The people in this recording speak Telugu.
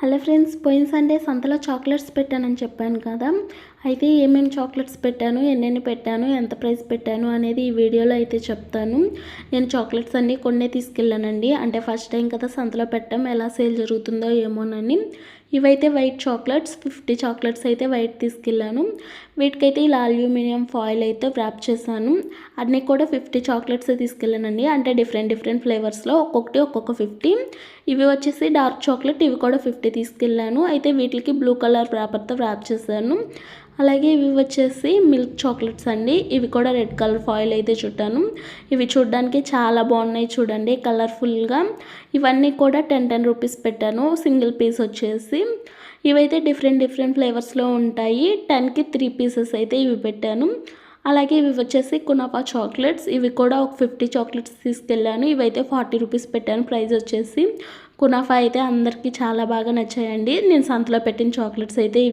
హలో ఫ్రెండ్స్, పోయిన సండే సంతలో చాక్లెట్స్ పెట్టానని చెప్పాను కదా. అయితే ఏమేమి చాక్లెట్స్ పెట్టాను, ఎన్నెన్ని పెట్టాను, ఎంత ప్రైస్ పెట్టాను అనేది ఈ వీడియోలో అయితే చెప్తాను. నేను చాక్లెట్స్ అన్నీ కొన్నే తీసుకెళ్ళానండి. అంటే ఫస్ట్ టైం కదా సంతలో పెట్టాం, ఎలా సేల్ జరుగుతుందో ఏమోనని. ఇవైతే వైట్ చాక్లెట్స్, 50 చాక్లెట్స్ అయితే వైట్ తీసుకెళ్ళాను. వీటికైతే ఇలా అల్యూమినియం ఫాయిల్ అయితే ర్యాప్ చేశాను. అన్నీ కూడా 50 చాక్లెట్స్ తీసుకెళ్ళానండి. అంటే డిఫరెంట్ ఫ్లేవర్స్లో ఒక్కొక్కటి ఒక్కొక్క 50. ఇవి వచ్చేసి డార్క్ చాక్లెట్, ఇవి కూడా 50 తీసుకెళ్ళాను. అయితే వీటికి బ్లూ కలర్ పేపర్తో ర్యాప్ చేశాను. అలాగే ఇవి వచ్చేసి మిల్క్ చాక్లెట్స్ అండి. ఇవి కూడా రెడ్ కలర్ ఫాయిల్ అయితే చుట్టాను. ఇవి చూడడానికి చాలా బాగున్నాయి చూడండి, కలర్ఫుల్గా. ఇవన్నీ కూడా 10 రూపీస్ పెట్టాను, సింగిల్ పీస్ వచ్చేసి. ఇవైతే డిఫరెంట్ ఫ్లేవర్స్లో ఉంటాయి. 10కి 3 పీసెస్ అయితే ఇవి పెట్టాను. అలాగే ఇవి వచ్చేసి కునాఫా చాక్లెట్స్, ఇవి కూడా ఒక 50 చాక్లెట్స్ తీసుకెళ్ళాను. ఇవైతే 40 రూపీస్ పెట్టాను ప్రైస్ వచ్చేసి. కునాఫా అయితే అందరికీ చాలా బాగా నచ్చాయండి. నేను సంతలో పెట్టిన చాక్లెట్స్ అయితే